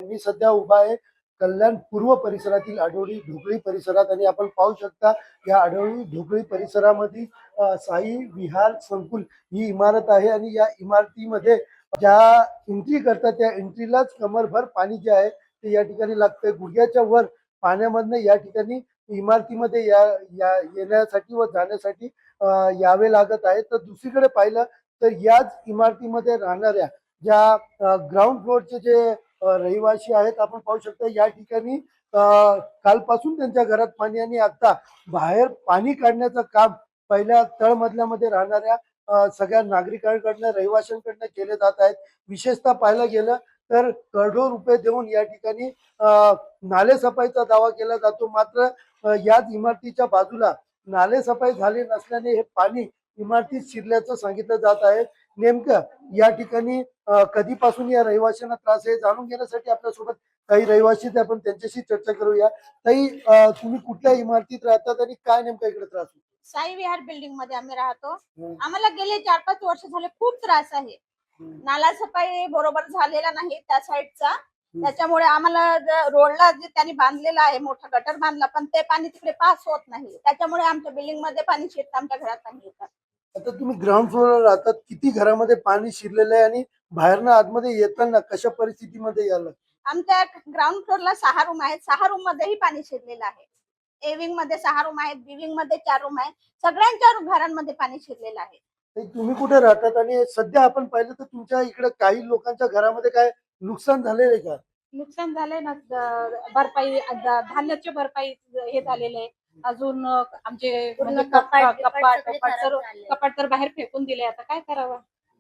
मी सध्या उभा आहे कल्याण पूर्व परिसरातील आडवळी ढोकळी परिसरात आणि आपण पाहू शकता या आडवळी ढोकळी परिसरामध्ये साई विहार संकुल ही इमारत आहे आणि या इमारतीमध्ये ज्या एंट्री करतात त्या एंट्रीलाच कमरभर पाणी जे आहे ते या ठिकाणी लागतंय। गुडघ्याच्या वर पाण्यामधनं या ठिकाणी इमारतीमध्ये येण्यासाठी व जाण्यासाठी यावे लागत आहे। तर दुसरीकडे पाहिलं तर याच इमारतीमध्ये राहणाऱ्या ज्या ग्राउंड फ्लोअरचे जे रहिवासी आहेत आपण पाहू शकता या ठिकाणी कालपासून त्यांच्या घरात पाणी आणि आता बाहेर पाणी काढण्याचं काम पहिल्या तळमजल्यामध्ये राहणाऱ्या सगळ्या नागरिकांकडनं रहिवाशांकडनं केले जात आहेत। विशेषतः पाहायला गेलं तर करोडो रुपये देऊन या ठिकाणी नालेसफाईचा दावा केला जातो, मात्र याच इमारतीच्या बाजूला नालेसफाई झाली नसल्याने हे पाणी इमारतीत शिरल्याचं सांगितलं जात आहे। नेमकं या ठिकाणी कधीपासून या रहिवाशांना त्रास आहे जाणून घेण्यासाठी आपल्यासोबत काही रहिवासी आहेत, आपण त्यांच्याशी चर्चा करूया। ताई, तुम्ही कुठल्या इमारतीत राहतात आणि काय नेमका इकडे त्रास होतो? साई विहार बिल्डिंग मध्ये आम्ही राहतो। आम्हाला गेले 4-5 वर्ष झाले खूप त्रास आहे। नाला सफाई बरोबर झालेला नाही त्या साईडचा, त्याच्यामुळे आम्हाला रोडला जे त्यांनी बांधलेला आहे मोठा गटर बांधला पण ते पाणी तिकडे पास होत नाही, त्याच्यामुळे आमच्या बिल्डिंग मध्ये पाणी शिरतं, आमच्या घरात पाणी येतं। आता तुम्ही ग्राउंड फ्लोअरवर राहतात, किती घरामध्ये पाणी शिरलेलं आहे आणि बाहेरनं आतमध्ये येताना कशा परिस्थितीमध्ये यायला? आमच्या ग्राउंड फ्लोअरला 6 रूम आहेत, 6 रूम मध्येही पाणी शिरलेलं आहे। ए विंग मध्ये 6 रूम आहेत, बी विंग मध्ये 4 रूम आहेत, सगळ्यांच्या घरांमध्ये पाणी शिरलेलं आहे। तुम्ही कुठे राहतात आणि सध्या आपण पाहिलं तर तुमच्या इकडे काही लोकांच्या घरामध्ये काय नुकसान झालेलं आहे का? नुकसान झालंय ना, भरपाई धान्याची भरपाई हे झालेलं आहे। अजून आमचे म्हणजे कपाट तर बाहेर फेकून दिले, आता काय करावं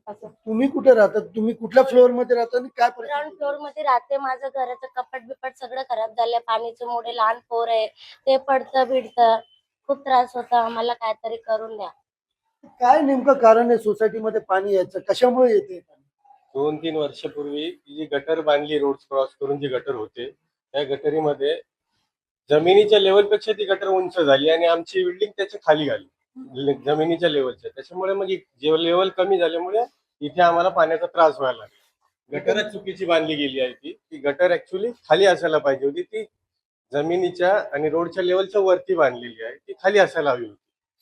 असं। तुम्ही कुठे राहतात, तुम्ही कुठल्या फ्लोअर मध्ये राहतात आणि काय ग्राउंड फ्लोअर मध्ये राहते। माझं घराचं कपाट बिपाट सगळं खराब झालंय, पाणीचे मोठे लहान पोर आहे, ते पडतं भिडतं, खूप त्रास होता आम्हाला, काहीतरी करून द्या। काय नेमकं कारण आहे सोसायटीमध्ये पाणी यायचं, कशामुळे येते? 2-3 वर्षापूर्वी जी गटर बांधली, रोड क्रॉस करून जी गटर होते त्या गटरीमध्ये जमिनीच्या लेवलपेक्षा ती गटर उंच झाली आणि आमची बिल्डिंग त्याच्या खाली आली जमिनीच्या लेवलच्या, त्याच्यामुळे मग जे लेवल कमी झाल्यामुळे इथे आम्हाला पाण्याचा त्रास व्हायला लागला। गटरच चुकीची बांधली गेली आहे, ती गटर ऍक्च्युली खाली असायला पाहिजे होती, ती जमिनीच्या आणि रोडच्या लेवलच्या वरती बांधलेली आहे, ती खाली असायला हवी होती।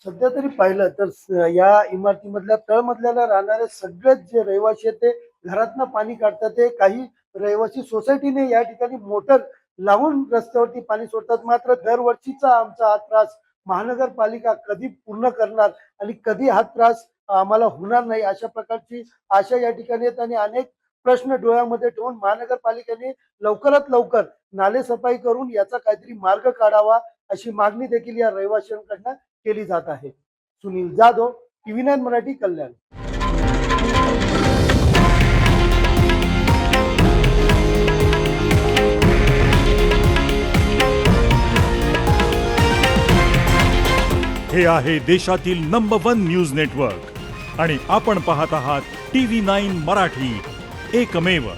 सध्या तरी पाहिलं तर या इमारतीमधल्या तळमजल्याला राहणारे सगळेच जे रहिवासी आहेत ते घरातनं पाणी काढतात। ते काही रहिवासी सोसायटीने या ठिकाणी मोटर लावून रस्त्यावरती पाणी सोडतात, मात्र दरवर्षीचा आमचा हा त्रास महानगरपालिका कधी पूर्ण करणार आणि कधी हा त्रास आम्हाला होणार नाही अशा प्रकारची आशा या ठिकाणी आहेत आणि अनेक प्रश्न डोळ्यामध्ये ठेवून महानगरपालिकेने लवकरात लवकर नालेसफाई करून याचा काहीतरी मार्ग काढावा अशी मागणी देखील या रहिवाशांकडनं केली जात आहे। सुनील जाधव, TV9 मराठी, कल्याण। हे आहे देशातील नंबर 1 न्यूज नेटवर्क आणि आपण पाहत आहात TV9 मराठी, एकमेव।